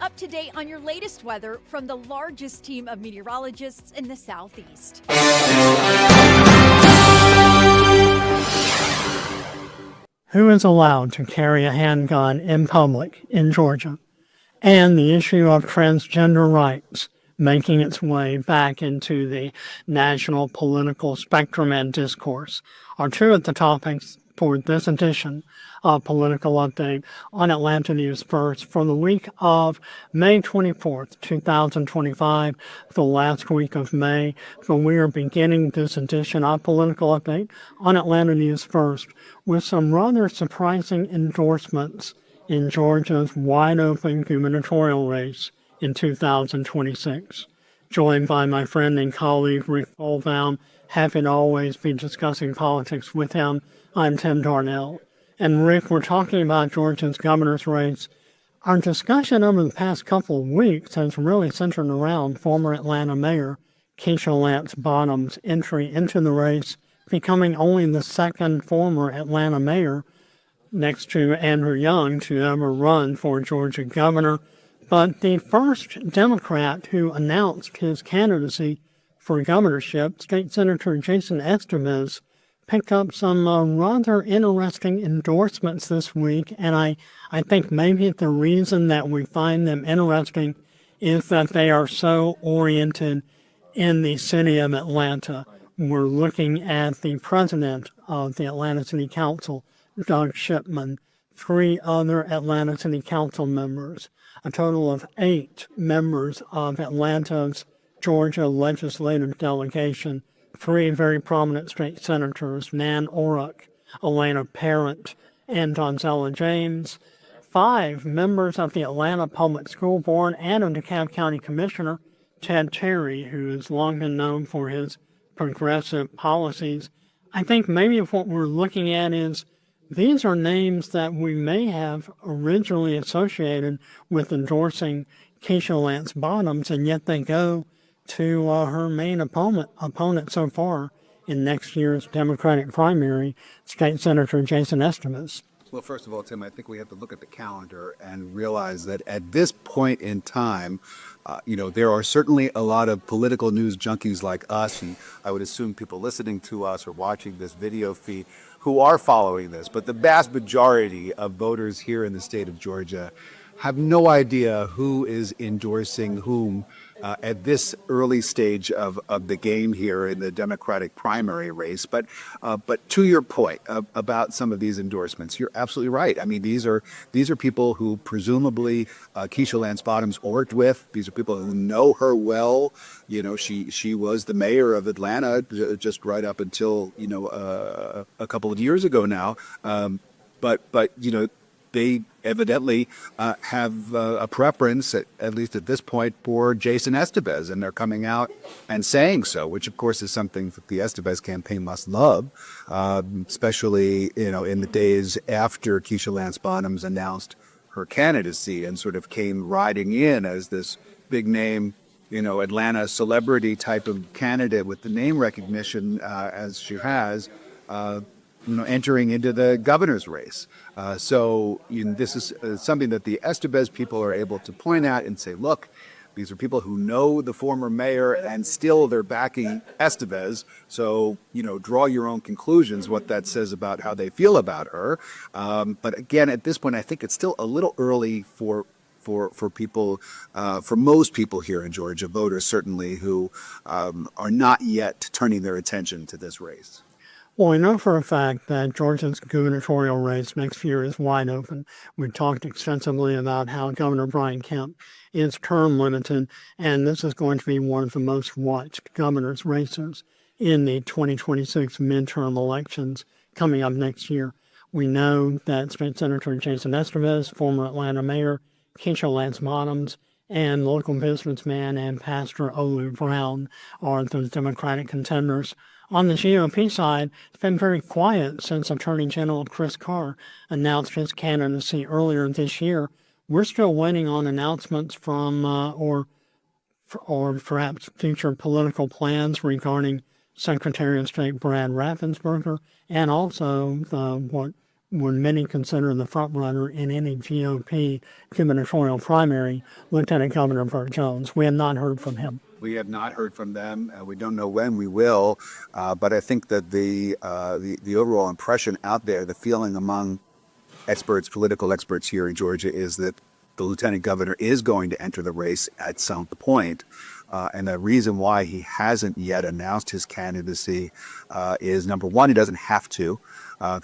up to date on your latest weather from the largest team of meteorologists in the Southeast. Who is allowed to carry a handgun in public in Georgia? And the issue of transgender rights making its way back into the national political spectrum and discourse are two of the topics for this edition of Political Update on Atlanta News First for the week of May 24th, 2025, the last week of May. So we are beginning this edition of Political Update on Atlanta News First with some rather surprising endorsements in Georgia's wide-open gubernatorial race in 2026. Joined by my friend and colleague Rick Bolbaum, happy to always be discussing politics with him. I'm Tim Darnell. And Rick, we're talking about Georgia's governor's race. Our discussion over the past couple of weeks has really centered around former Atlanta Mayor Keisha Lance Bottoms' entry into the race, becoming only the second former Atlanta mayor next to Andrew Young to ever run for Georgia governor, but the first Democrat who announced his candidacy for governorship, State Senator Jason Esteves, picked up some rather interesting endorsements this week, and I think maybe the reason that we find them interesting is that they are so oriented in the city of Atlanta. We're looking at the president of the Atlanta City Council, Doug Shipman, 3 other Atlanta City Council members, a total of 8 members of Atlanta's Georgia legislative delegation, 3 very prominent state senators, Nan Orrock, Elena Parent, and Donzella James, 5 members of the Atlanta Public School Board and of DeKalb County Commissioner Ted Terry, who has long been known for his progressive policies. I think maybe what we're looking at is these are names that we may have originally associated with endorsing Keisha Lance Bottoms, and yet they go to her main opponent so far in next year's Democratic primary, State Senator Jason Esteves. Well, first of all, Tim, I think we have to look at the calendar and realize that at this point in time, there are certainly a lot of political news junkies like us, and I would assume people listening to us or watching this video feed who are following this. But the vast majority of voters here in the state of Georgia have no idea who is endorsing whom at this early stage of the game here in the Democratic primary race. But to your point about some of these endorsements, you're absolutely right. I mean, these are people who presumably Keisha Lance Bottoms worked with. These are people who know her well. You know, she was the mayor of Atlanta just right up until a couple of years ago now. But they evidently have a preference, at least at this point, for Jason Esteves, and they're coming out and saying so, which of course is something that the Esteves campaign must love, especially in the days after Keisha Lance Bottoms announced her candidacy and sort of came riding in as this big name, Atlanta celebrity type of candidate with the name recognition as she has. Entering into the governor's race. So this is something that the Esteves people are able to point at and say, look, these are people who know the former mayor and still they're backing Esteves. So, draw your own conclusions, what that says about how they feel about her. But again, at this point, I think it's still a little early for people, for most people here in Georgia, voters certainly, who are not yet turning their attention to this race. Well, we know for a fact that Georgia's gubernatorial race next year is wide open. We've talked extensively about how Governor Brian Kemp is term limited, and this is going to be one of the most watched governor's races in the 2026 midterm elections coming up next year. We know that State Senator Jason Esteves, former Atlanta Mayor Keisha Lance Bottoms, and local businessman and Pastor Olu Brown are the Democratic contenders. On the GOP side, it's been very quiet since Attorney General Chris Carr announced his candidacy earlier this year. We're still waiting on announcements from or perhaps future political plans regarding Secretary of State Brad Raffensperger and also what would many consider the front runner in any GOP gubernatorial primary, Lieutenant Governor Burt Jones. We have not heard from him. We have not heard from them. We don't know when we will, but I think that the overall impression out there, the feeling among experts, political experts here in Georgia, is that the lieutenant governor is going to enter the race at some point. And the reason why he hasn't yet announced his candidacy is, number one, he doesn't have to.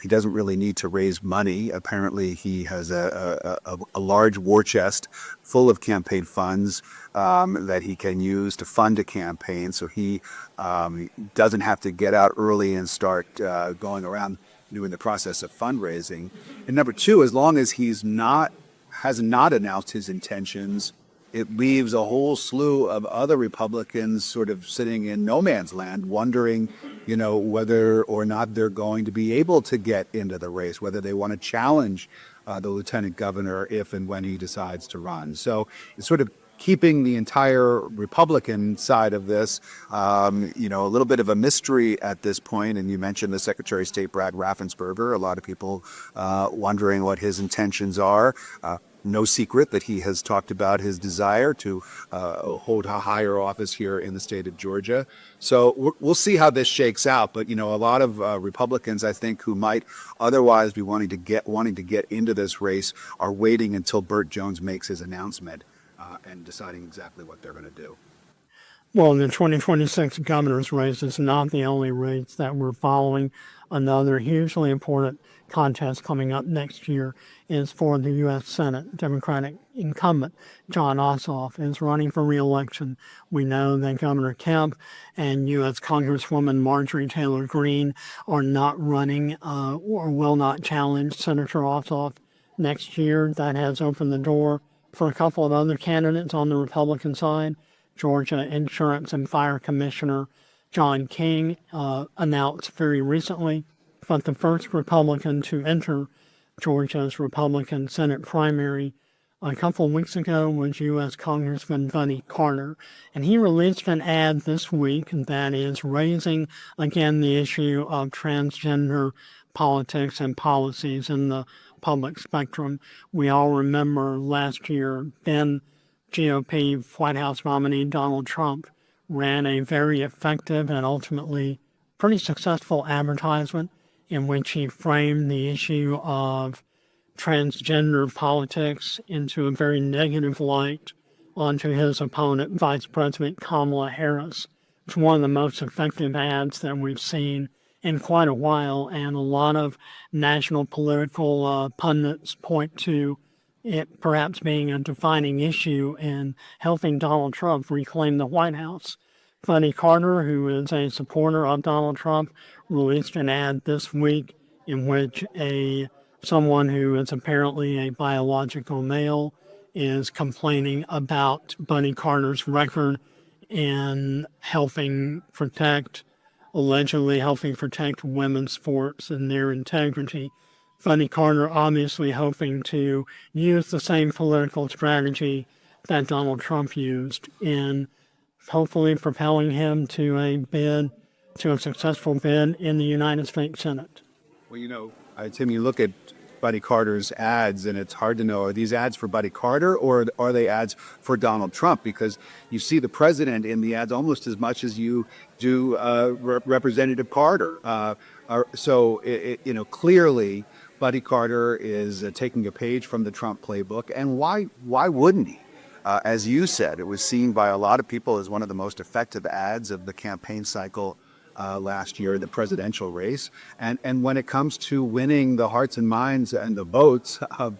He doesn't really need to raise money. Apparently, he has a large war chest full of campaign funds that he can use to fund a campaign. So he doesn't have to get out early and start going around doing the process of fundraising. And number two, as long as has not announced his intentions, it leaves a whole slew of other Republicans sort of sitting in no man's land, wondering, whether or not they're going to be able to get into the race, whether they want to challenge the lieutenant governor if and when he decides to run. So it's sort of keeping the entire Republican side of this, a little bit of a mystery at this point. And you mentioned the Secretary of State, Brad Raffensperger. A lot of people wondering what his intentions are. No secret that he has talked about his desire to hold a higher office here in the state of Georgia. So we'll see how this shakes out. But, a lot of Republicans, I think, who might otherwise be wanting to get into this race are waiting until Burt Jones makes his announcement and deciding exactly what they're going to do. Well, the 2026 governor's race is not the only race that we're following. Another hugely important contest coming up next year is for the U.S. Senate. Democratic incumbent Jon Ossoff is running for re-election. We know that Governor Kemp and U.S. Congresswoman Marjorie Taylor Greene are not running or will not challenge Senator Ossoff next year. That has opened the door for a couple of other candidates on the Republican side. Georgia Insurance and Fire Commissioner John King announced very recently that the first Republican to enter Georgia's Republican Senate primary a couple of weeks ago was U.S. Congressman Buddy Carter, and he released an ad this week that is raising again the issue of transgender politics and policies in the public spectrum. We all remember last year, then GOP White House nominee Donald Trump ran a very effective and ultimately pretty successful advertisement in which he framed the issue of transgender politics into a very negative light onto his opponent, Vice President Kamala Harris. It's one of the most effective ads that we've seen in quite a while, and a lot of national political pundits point to it perhaps being a defining issue in helping Donald Trump reclaim the White House. Buddy Carter, who is a supporter of Donald Trump, released an ad this week in which someone who is apparently a biological male is complaining about Buddy Carter's record in allegedly helping protect women's sports and their integrity. Buddy Carter obviously hoping to use the same political strategy that Donald Trump used in hopefully propelling him to a successful bid in the United States Senate. Well, Tim, you look at Buddy Carter's ads, and it's hard to know, are these ads for Buddy Carter or are they ads for Donald Trump? Because you see the president in the ads almost as much as you do Representative Carter. Clearly Buddy Carter is taking a page from the Trump playbook, and why wouldn't he? As you said, it was seen by a lot of people as one of the most effective ads of the campaign cycle last year, the presidential race. And when it comes to winning the hearts and minds and the votes of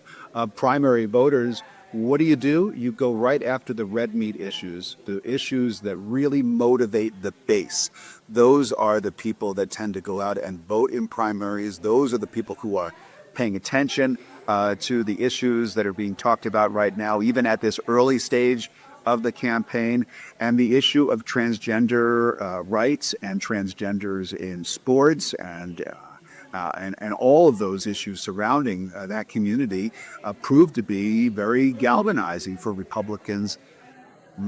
primary voters, what do? You go right after the red meat issues, the issues that really motivate the base. Those are the people that tend to go out and vote in primaries. Those are the people who are paying attention to the issues that are being talked about right now, even at this early stage of the campaign, and the issue of transgender rights and transgenders in sports and all of those issues surrounding that community proved to be very galvanizing for Republicans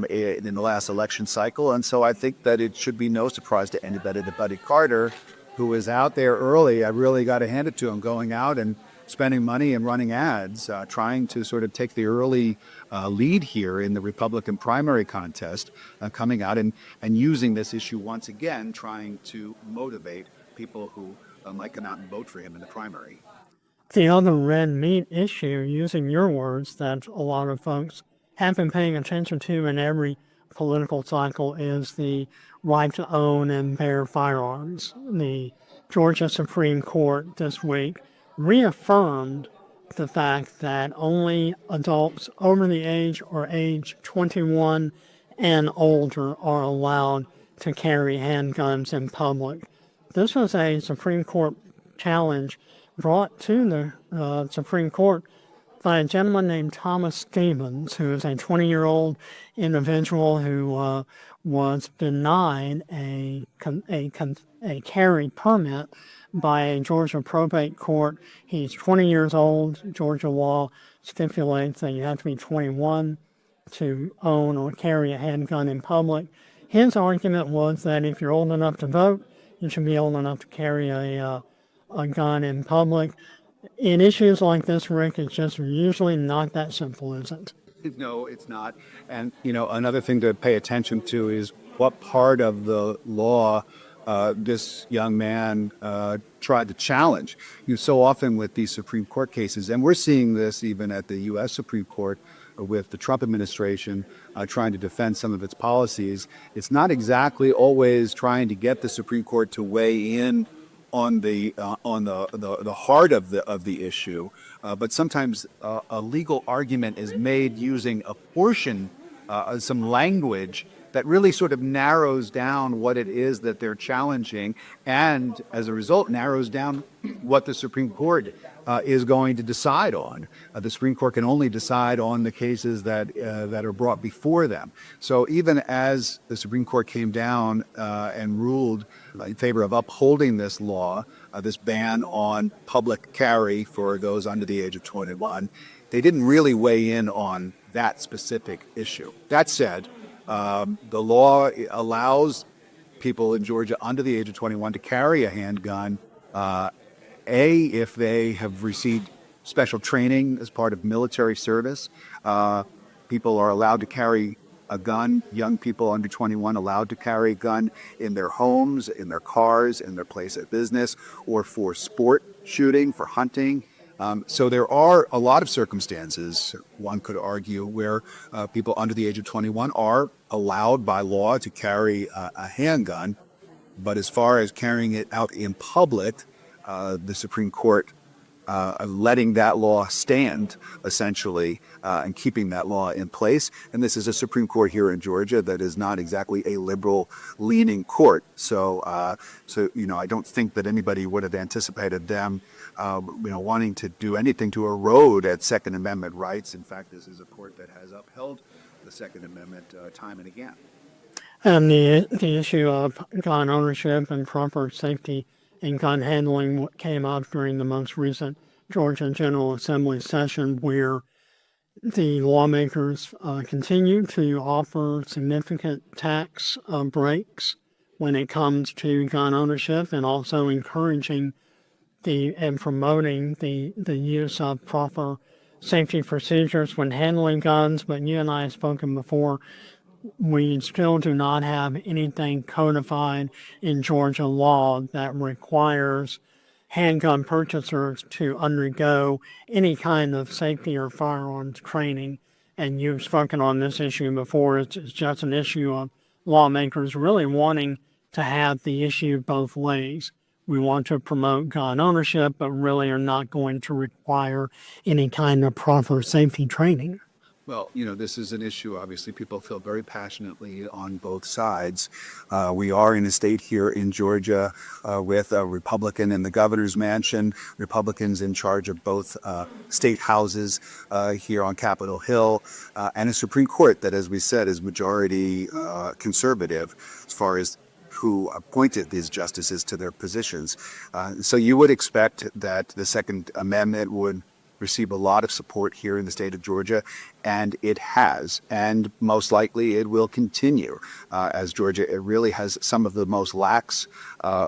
in the last election cycle. And so I think that it should be no surprise to anybody that Buddy Carter, who was out there early, I really got to hand it to him, going out and spending money and running ads, trying to sort of take the early lead here in the Republican primary contest, coming out and using this issue once again, trying to motivate people who might come out and vote for him in the primary. The other red meat issue, using your words, that a lot of folks have been paying attention to in every political cycle is the right to own and bear firearms. The Georgia Supreme Court this week reaffirmed the fact that only adults over the age or age 21 and older are allowed to carry handguns in public. This was a Supreme Court challenge brought to the Supreme Court by a gentleman named Thomas Stevens, who is a 20-year-old individual who was denied a carry permit by a Georgia probate court. He's 20 years old. Georgia law stipulates that you have to be 21 to own or carry a handgun in public. His argument was that if you're old enough to vote, you should be old enough to carry a gun in public. In issues like this, Rick, it's just usually not that simple, is it? No, it's not. And, another thing to pay attention to is what part of the law this young man tried to challenge. So often with these Supreme Court cases, and we're seeing this even at the U.S. Supreme Court with the Trump administration trying to defend some of its policies, it's not exactly always trying to get the Supreme Court to weigh in on the heart of the issue, but sometimes a legal argument is made using a portion, some language that really sort of narrows down what it is that they're challenging, and as a result narrows down what the Supreme Court is going to decide on. The Supreme Court can only decide on the cases that are brought before them. So even as the Supreme Court came down and ruled in favor of upholding this law, this ban on public carry for those under the age of 21, they didn't really weigh in on that specific issue. That said, the law allows people in Georgia under the age of 21 to carry a handgun, if they have received special training as part of military service. People are allowed to carry a gun, young people under 21 allowed to carry a gun in their homes, in their cars, in their place of business, or for sport shooting, for hunting. So there are a lot of circumstances, one could argue, where people under the age of 21 are allowed by law to carry a handgun. But as far as carrying it out in public, the Supreme Court letting that law stand, essentially, and keeping that law in place. And this is a Supreme Court here in Georgia that is not exactly a liberal-leaning court. So, I don't think that anybody would have anticipated them, wanting to do anything to erode at Second Amendment rights. In fact, this is a court that has upheld the Second Amendment time and again. And the issue of gun ownership and proper safety and gun handling came up during the most recent Georgia General Assembly session, where the lawmakers continue to offer significant tax breaks when it comes to gun ownership, and also encouraging and promoting the use of proper safety procedures when handling guns. But you and I have spoken before, we still do not have anything codified in Georgia law that requires handgun purchasers to undergo any kind of safety or firearms training. And you've spoken on this issue before. It's just an issue of lawmakers really wanting to have the issue both ways. We want to promote gun ownership, but really are not going to require any kind of proper safety training. Well, this is an issue, obviously, people feel very passionately on both sides. We are in a state here in Georgia with a Republican in the governor's mansion, Republicans in charge of both state houses here on Capitol Hill, and a Supreme Court that, as we said, is majority conservative as far as who appointed these justices to their positions. So you would expect that the Second Amendment would receive a lot of support here in the state of Georgia, and it has, and most likely it will continue, as Georgia it really has some of the most lax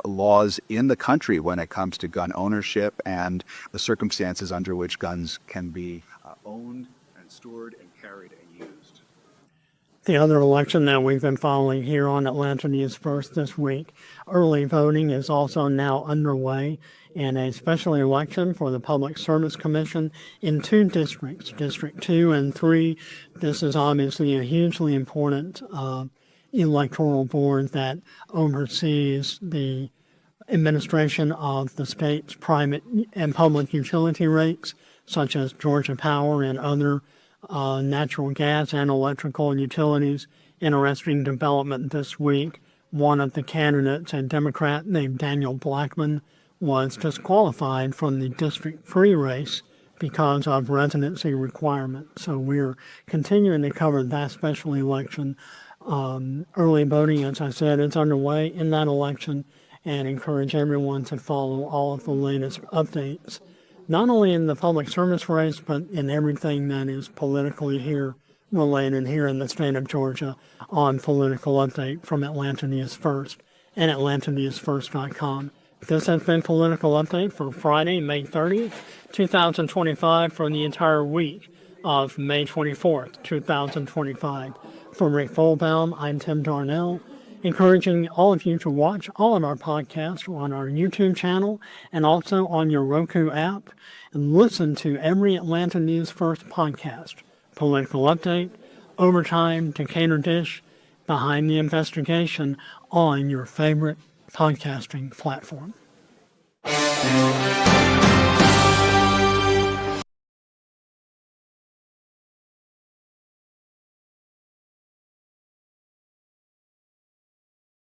laws in the country when it comes to gun ownership and the circumstances under which guns can be owned and stored and carried and used. The other election that we've been following here on Atlanta News First this week, early voting is also now underway in a special election for the Public Service Commission in 2 districts, District 2 and 3. This is obviously a hugely important electoral board that oversees the administration of the state's private and public utility rates, such as Georgia Power and other natural gas and electrical utilities. Interesting development this week. One of the candidates, a Democrat named Daniel Blackman, was disqualified from the District 3 race because of residency requirements. So we're continuing to cover that special election. Early voting, as I said, is underway in that election, and encourage everyone to follow all of the latest updates, not only in the public service race, but in everything that is politically related here in the state of Georgia on Political Update from Atlanta News First and AtlantaNewsFirst.com. This has been Political Update for Friday, May 30th, 2025, for the entire week of May 24th, 2025. For Rick Folbaum, I'm Tim Darnell, encouraging all of you to watch all of our podcasts on our YouTube channel and also on your Roku app, and listen to every Atlanta News First podcast, Political Update, Overtime, Decatur Dish, Behind the Investigation on your favorite podcasting platform.